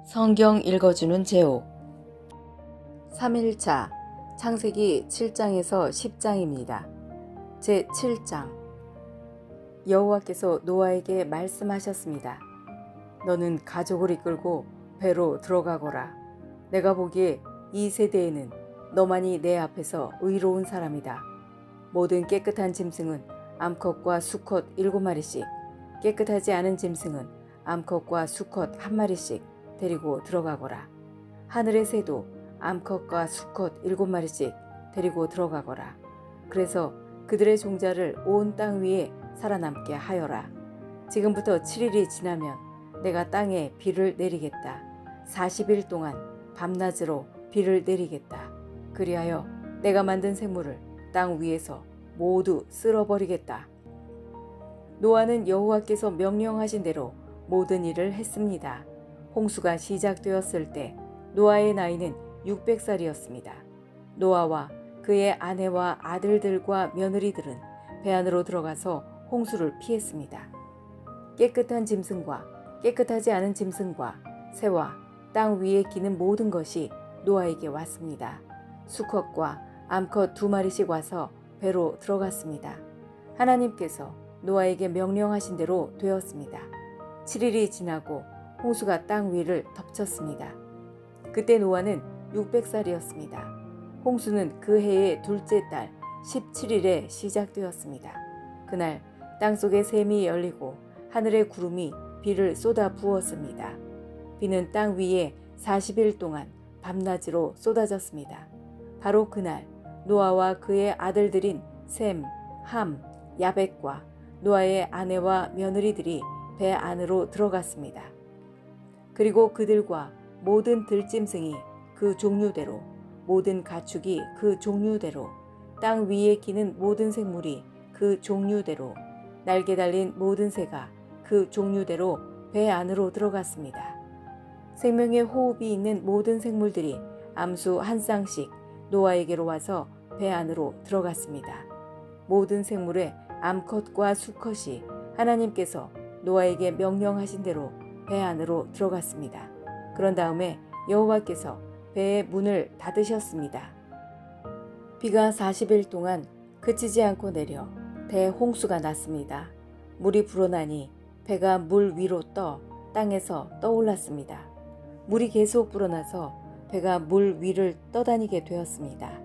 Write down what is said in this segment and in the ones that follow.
성경 읽어주는 제옥 3일차 창세기 7장에서 10장입니다. 제7장 여호와께서 노아에게 말씀하셨습니다. 너는 가족을 이끌고 배로 들어가거라. 내가 보기에 이 세대에는 너만이 내 앞에서 의로운 사람이다. 모든 깨끗한 짐승은 암컷과 수컷 7마리씩, 깨끗하지 않은 짐승은 암컷과 수컷 1마리씩 데리고 들어가거라. 하늘의 새도 암컷과 수컷 7마리씩 데리고 들어가거라. 그래서 그들의 종자를 온 땅 위에 살아남게 하여라. 지금부터 7일이 지나면 내가 땅에 비를 내리겠다. 40일 동안 밤낮으로 비를 내리겠다. 그리하여 내가 만든 생물을 땅 위에서 모두 쓸어버리겠다. 노아는 여호와께서 명령하신 대로 모든 일을 했습니다. 홍수가 시작되었을 때 노아의 나이는 600살이었습니다. 노아와 그의 아내와 아들들과 며느리들은 배 안으로 들어가서 홍수를 피했습니다. 깨끗한 짐승과 깨끗하지 않은 짐승과 새와 땅 위에 기는 모든 것이 노아에게 왔습니다. 수컷과 암컷 2마리씩 와서 배로 들어갔습니다. 하나님께서 노아에게 명령하신 대로 되었습니다. 7일이 지나고 홍수가 땅 위를 덮쳤습니다. 그때 노아는 600살이었습니다. 홍수는 그 해의 둘째 달 17일에 시작되었습니다. 그날 땅속의 샘이 열리고 하늘의 구름이 비를 쏟아 부었습니다. 비는 땅 위에 40일 동안 밤낮으로 쏟아졌습니다. 바로 그날 노아와 그의 아들들인 셈, 함, 야벳과 노아의 아내와 며느리들이 배 안으로 들어갔습니다. 그리고 그들과 모든 들짐승이 그 종류대로, 모든 가축이 그 종류대로, 땅 위에 기는 모든 생물이 그 종류대로, 날개 달린 모든 새가 그 종류대로 배 안으로 들어갔습니다. 생명의 호흡이 있는 모든 생물들이 암수 한 쌍씩 노아에게로 와서 배 안으로 들어갔습니다. 모든 생물의 암컷과 수컷이 하나님께서 노아에게 명령하신 대로 배 안으로 들어갔습니다. 그런 다음에 여호와께서 배의 문을 닫으셨습니다. 비가 40일 동안 그치지 않고 내려 대홍수가 났습니다. 물이 불어나니 배가 물 위로 떠 땅에서 떠올랐습니다. 물이 계속 불어나서 배가 물 위를 떠다니게 되었습니다.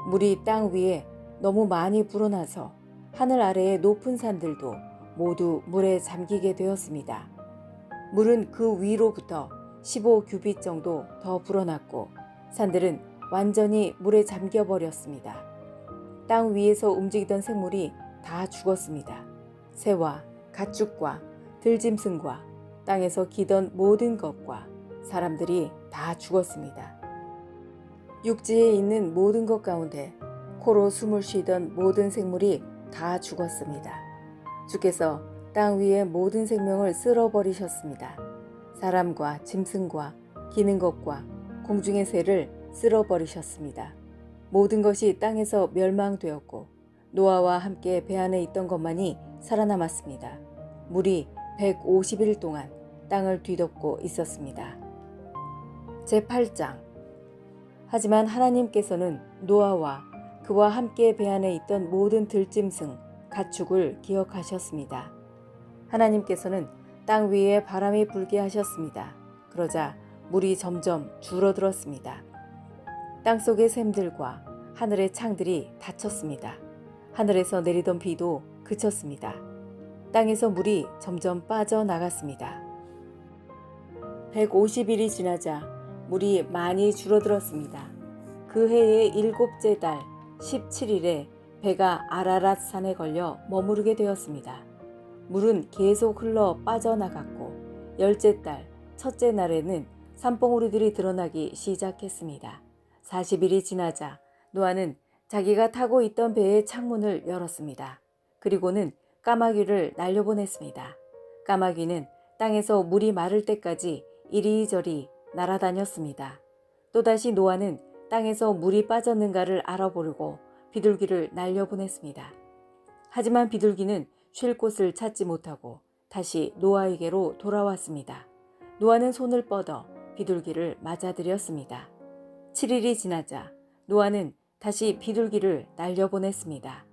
물이 땅 위에 너무 많이 불어나서 하늘 아래의 높은 산들도 모두 물에 잠기게 되었습니다. 물은 그 위로부터 15규빗 정도 더 불어났고 산들은 완전히 물에 잠겨버렸습니다. 땅 위에서 움직이던 생물이 다 죽었습니다. 새와 가축과 들짐승과 땅에서 기던 모든 것과 사람들이 다 죽었습니다. 육지에 있는 모든 것 가운데 코로 숨을 쉬던 모든 생물이 다 죽었습니다. 주께서 땅 위의 모든 생명을 쓸어버리셨습니다. 사람과 짐승과 기는 것과 공중의 새를 쓸어버리셨습니다. 모든 것이 땅에서 멸망되었고 노아와 함께 배 안에 있던 것만이 살아남았습니다. 물이 150일 동안 땅을 뒤덮고 있었습니다. 제8장 하지만 하나님께서는 노아와 그와 함께 배 안에 있던 모든 들짐승, 가축을 기억하셨습니다. 하나님께서는 땅 위에 바람이 불게 하셨습니다. 그러자 물이 점점 줄어들었습니다. 땅속의 샘들과 하늘의 창들이 닫혔습니다. 하늘에서 내리던 비도 그쳤습니다. 땅에서 물이 점점 빠져나갔습니다. 150일이 지나자 물이 많이 줄어들었습니다. 그 해의 7째 달 17일에 배가 아라랏 산에 걸려 머무르게 되었습니다. 물은 계속 흘러 빠져나갔고 10째 달 첫째 날에는 산봉우리들이 드러나기 시작했습니다. 40일이 지나자 노아는 자기가 타고 있던 배의 창문을 열었습니다. 그리고는 까마귀를 날려보냈습니다. 까마귀는 땅에서 물이 마를 때까지 이리저리 날아다녔습니다. 또다시 노아는 땅에서 물이 빠졌는가를 알아보려고 비둘기를 날려보냈습니다. 하지만 비둘기는 쉴 곳을 찾지 못하고 다시 노아에게로 돌아왔습니다. 노아는 손을 뻗어 비둘기를 맞아들였습니다. 7일이 지나자 노아는 다시 비둘기를 날려보냈습니다.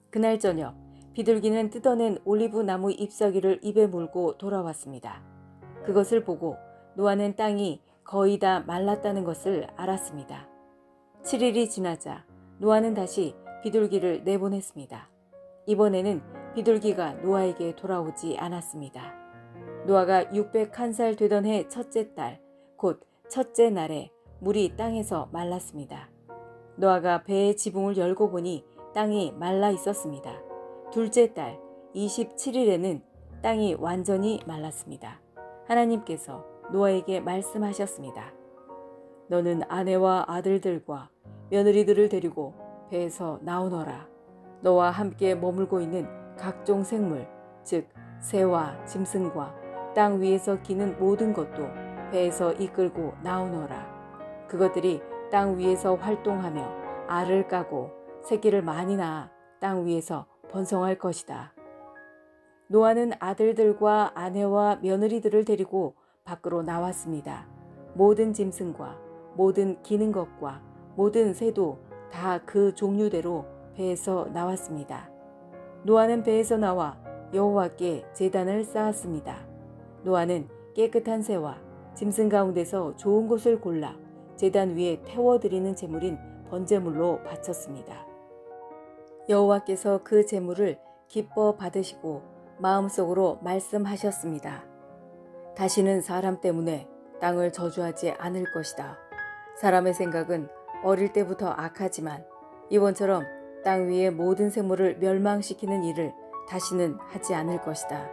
그날 저녁 비둘기는 뜯어낸 올리브 나무 잎사귀를 입에 물고 돌아왔습니다. 그것을 보고 노아는 땅이 거의 다 말랐다는 것을 알았습니다. 7일이 지나자 노아는 다시 비둘기를 내보냈습니다. 이번에는 비둘기가 노아에게 돌아오지 않았습니다. 노아가 601살 되던 해 첫째 달, 곧 첫째 날에 물이 땅에서 말랐습니다. 노아가 배의 지붕을 열고 보니 땅이 말라 있었습니다. 둘째 달 27일에는 땅이 완전히 말랐습니다. 하나님께서 노아에게 말씀하셨습니다. 너는 아내와 아들들과 며느리들을 데리고 배에서 나오너라. 너와 함께 머물고 있는 각종 생물, 즉 새와 짐승과 땅 위에서 기는 모든 것도 배에서 이끌고 나오너라. 그것들이 땅 위에서 활동하며 알을 까고 새끼를 많이 낳아 땅 위에서 번성할 것이다. 노아는 아들들과 아내와 며느리들을 데리고 밖으로 나왔습니다. 모든 짐승과 모든 기는 것과 모든 새도 다 그 종류대로 배에서 나왔습니다. 노아는 배에서 나와 여호와께 제단을 쌓았습니다. 노아는 깨끗한 새와 짐승 가운데서 좋은 것을 골라 제단 위에 태워드리는 제물인 번제물로 바쳤습니다. 여호와께서 그 제물을 기뻐 받으시고 마음속으로 말씀하셨습니다. 다시는 사람 때문에 땅을 저주하지 않을 것이다. 사람의 생각은 어릴 때부터 악하지만 이번처럼 땅 위의 모든 생물을 멸망시키는 일을 다시는 하지 않을 것이다.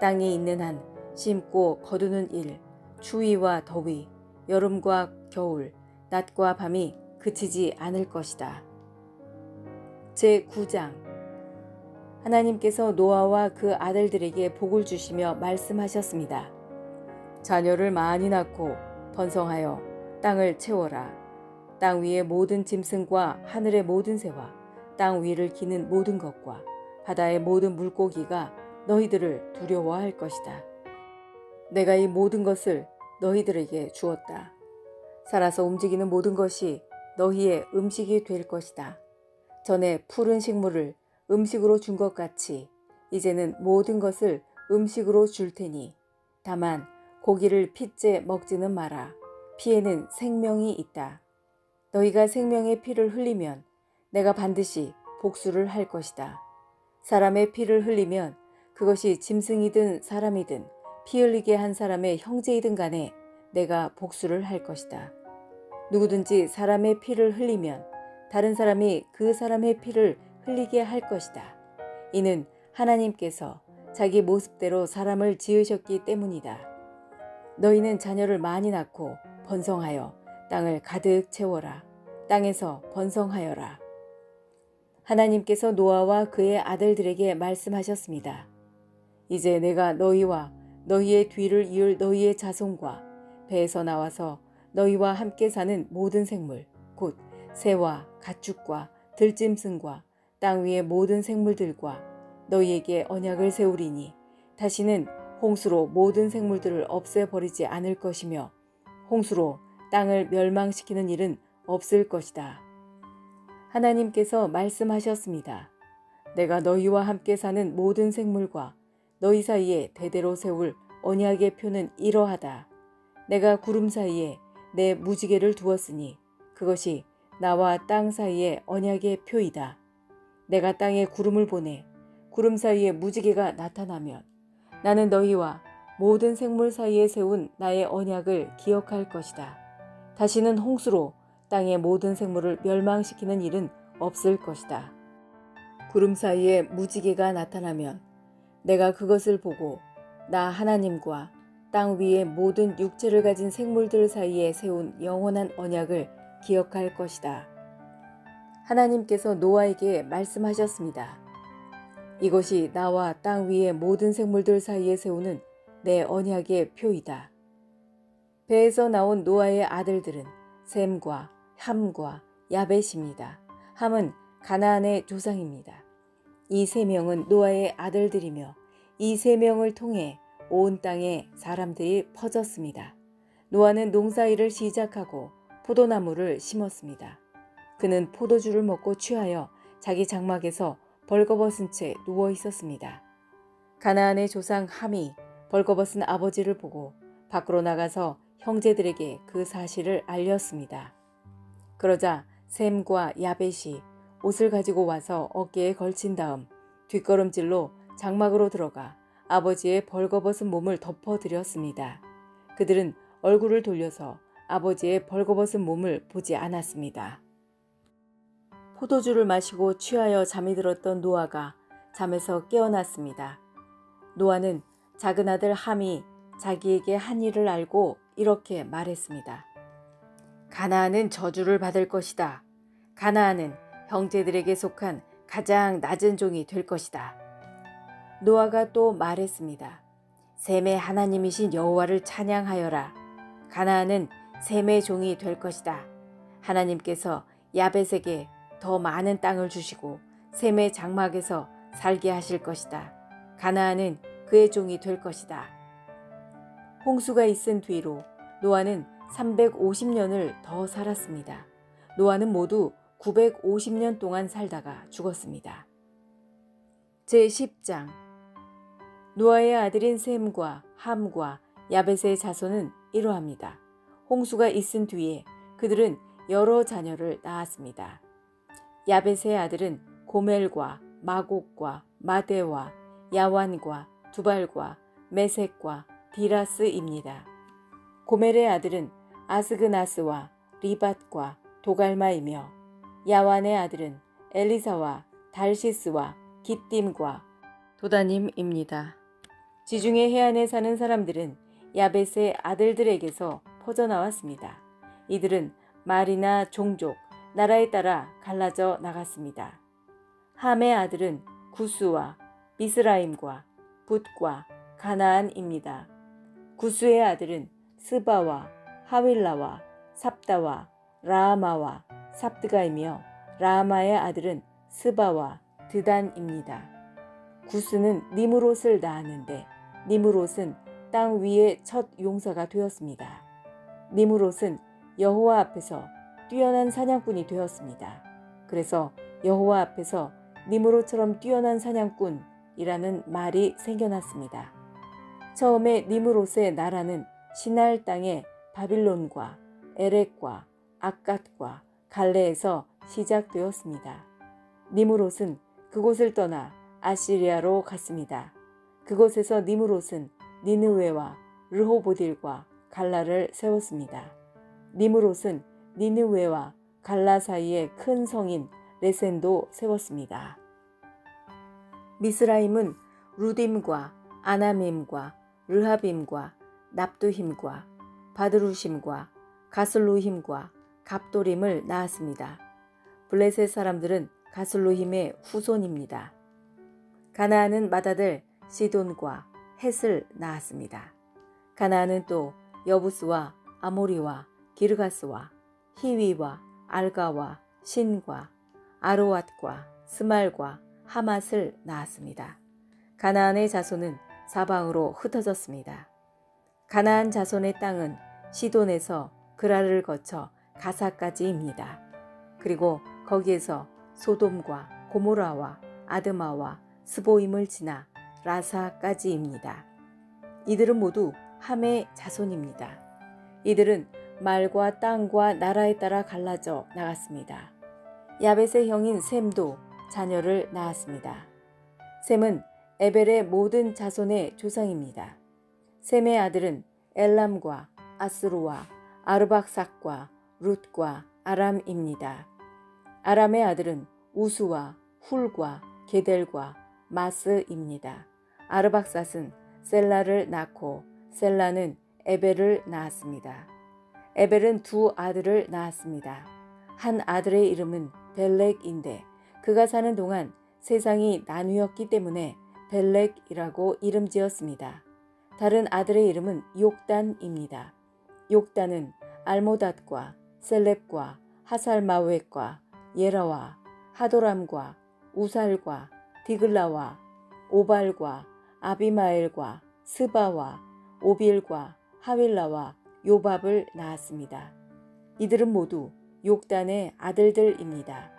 땅에 있는 한 심고 거두는 일, 추위와 더위, 여름과 겨울, 낮과 밤이 그치지 않을 것이다. 제9장 하나님께서 노아와 그 아들들에게 복을 주시며 말씀하셨습니다. 자녀를 많이 낳고 번성하여 땅을 채워라. 땅 위의 모든 짐승과 하늘의 모든 새와 땅 위를 기는 모든 것과 바다의 모든 물고기가 너희들을 두려워할 것이다. 내가 이 모든 것을 너희들에게 주었다. 살아서 움직이는 모든 것이 너희의 음식이 될 것이다. 전에 푸른 식물을 음식으로 준 것 같이 이제는 모든 것을 음식으로 줄 테니 다만 고기를 핏째 먹지는 마라. 피에는 생명이 있다. 너희가 생명의 피를 흘리면 내가 반드시 복수를 할 것이다. 사람의 피를 흘리면 그것이 짐승이든 사람이든 피 흘리게 한 사람의 형제이든 간에 내가 복수를 할 것이다. 누구든지 사람의 피를 흘리면 다른 사람이 그 사람의 피를 흘리게 할 것이다. 이는 하나님께서 자기 모습대로 사람을 지으셨기 때문이다. 너희는 자녀를 많이 낳고 번성하여 땅을 가득 채워라. 땅에서 번성하여라. 하나님께서 노아와 그의 아들들에게 말씀하셨습니다. 이제 내가 너희와 너희의 뒤를 이을 너희의 자손과 배에서 나와서 너희와 함께 사는 모든 생물, 곧 새와 가축과 들짐승과 땅 위의 모든 생물들과 너희에게 언약을 세우리니 다시는 홍수로 모든 생물들을 없애버리지 않을 것이며 홍수로 땅을 멸망시키는 일은 없을 것이다. 하나님께서 말씀하셨습니다. 내가 너희와 함께 사는 모든 생물과 너희 사이에 대대로 세울 언약의 표는 이러하다. 내가 구름 사이에 내 무지개를 두었으니 그것이 나와 땅 사이의 언약의 표이다. 내가 땅에 구름을 보내 구름 사이에 무지개가 나타나면 나는 너희와 모든 생물 사이에 세운 나의 언약을 기억할 것이다. 다시는 홍수로 땅의 모든 생물을 멸망시키는 일은 없을 것이다. 구름 사이에 무지개가 나타나면 내가 그것을 보고 나 하나님과 땅 위의 모든 육체를 가진 생물들 사이에 세운 영원한 언약을 기억할 것이다. 하나님께서 노아에게 말씀하셨습니다. 이것이 나와 땅 위의 모든 생물들 사이에 세우는 내 언약의 표이다. 배에서 나온 노아의 아들들은 셈과 함과 야벳입니다. 함은 가나안의 조상입니다. 이 세 명은 노아의 아들들이며 이 세 명을 통해 온 땅에 사람들이 퍼졌습니다. 노아는 농사일을 시작하고 포도나무를 심었습니다. 그는 포도주를 먹고 취하여 자기 장막에서 벌거벗은 채 누워 있었습니다. 가나안의 조상 함이 벌거벗은 아버지를 보고 밖으로 나가서 형제들에게 그 사실을 알렸습니다. 그러자 셈과 야벳이 옷을 가지고 와서 어깨에 걸친 다음 뒷걸음질로 장막으로 들어가 아버지의 벌거벗은 몸을 덮어드렸습니다. 그들은 얼굴을 돌려서 아버지의 벌거벗은 몸을 보지 않았습니다. 포도주를 마시고 취하여 잠이 들었던 노아가 잠에서 깨어났습니다. 노아는 작은 아들 함이 자기에게 한 일을 알고 이렇게 말했습니다. 가나안은 저주를 받을 것이다. 가나안은 형제들에게 속한 가장 낮은 종이 될 것이다. 노아가 또 말했습니다. 셈의 하나님이신 여호와를 찬양하여라. 가나안은 셈의 종이 될 것이다. 하나님께서 야벳에게 더 많은 땅을 주시고 셈의 장막에서 살게 하실 것이다. 가나안은 그의 종이 될 것이다. 홍수가 있은 뒤로 노아는 350년을 더 살았습니다. 노아는 모두 950년 동안 살다가 죽었습니다. 제10장 노아의 아들인 셈과 함과 야벳의 자손은 이러합니다. 홍수가 있은 뒤에 그들은 여러 자녀를 낳았습니다. 야벳의 아들은 고멜과 마곡과 마대와 야완과 두발과 메색과 디라스입니다. 고멜의 아들은 아스그나스와 리밧과 도갈마이며 야완의 아들은 엘리사와 달시스와 깃딤과 도다님입니다. 지중해 해안에 사는 사람들은 야벳의 아들들에게서 퍼져나왔습니다. 이들은 말이나 종족, 나라에 따라 갈라져 나갔습니다. 함의 아들은 구스와 미스라임과 붓과 가나안입니다. 구스의 아들은 스바와 하윌라와 삽다와 라아마와 삽드가이며 라아마의 아들은 스바와 드단입니다. 구스는 니므롯을 낳았는데 니므롯은 땅 위의 첫 용사가 되었습니다. 니므롯은 여호와 앞에서 뛰어난 사냥꾼이 되었습니다. 그래서 여호와 앞에서 니므롯처럼 뛰어난 사냥꾼이라는 말이 생겨났습니다. 처음에 니므롯의 나라는 시날 땅의 바빌론과 에렉과 악갓과 갈레에서 시작되었습니다. 니므롯은 그곳을 떠나 아시리아로 갔습니다. 그곳에서 니므롯은 니느웨와 르호보딜과 갈라를 세웠습니다. 니므롯은 니느웨와 갈라 사이에 큰 성인 레센도 세웠습니다. 미스라임은 루딤과 아나밈과 르하빔과 납두힘과 바드루심과 가슬루힘과 갑도림을 낳았습니다. 블레셋 사람들은 가슬루힘의 후손입니다. 가나안은 맏아들 시돈과 헷을 낳았습니다. 가나안은 또 여부스와 아모리와 기르가스와 히위와 알가와 신과 아로왑과 스말과 하맛을 낳았습니다. 가나안의 자손은 사방으로 흩어졌습니다. 가나안 자손의 땅은 시돈에서 그라를 거쳐 가사까지입니다. 그리고 거기에서 소돔과 고모라와 아드마와 스보임을 지나 라사까지입니다. 이들은 모두 함의 자손입니다. 이들은 말과 땅과 나라에 따라 갈라져 나갔습니다. 야벳의 형인 셈도 자녀를 낳았습니다. 셈은 에벨의 모든 자손의 조상입니다. 셈의 아들은 엘람과 아스루와 아르박삭과 룻과 아람입니다. 아람의 아들은 우수와 훌과 게델과 마스입니다. 아르박삿은 셀라를 낳고 셀라는 에벨을 낳았습니다. 에벨은 두 아들을 낳았습니다. 한 아들의 이름은 벨렉인데 그가 사는 동안 세상이 나뉘었기 때문에 벨렉이라고 이름 지었습니다. 다른 아들의 이름은 욕단입니다. 욕단은 알모닷과 셀렙과 하살마웻과 예라와 하도람과 우살과 디글라와 오발과 아비마엘과 스바와 오빌과 하윌라와 요밥을 낳았습니다. 이들은 모두 욕단의 아들들입니다.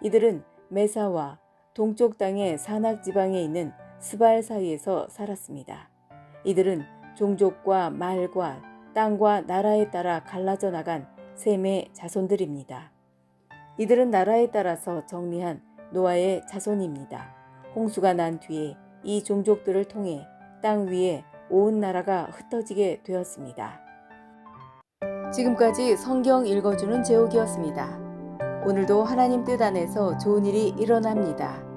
이들은 메사와 동쪽 땅의 산악 지방에 있는 스발 사이에서 살았습니다. 이들은 종족과 말과 땅과 나라에 따라 갈라져 나간 셈의 자손들입니다. 이들은 나라에 따라서 정리한 노아의 자손입니다. 홍수가 난 뒤에 이 종족들을 통해 땅 위에 온 나라가 흩어지게 되었습니다. 지금까지 성경 읽어주는 제옥이었습니다. 오늘도 하나님 뜻 안에서 좋은 일이 일어납니다.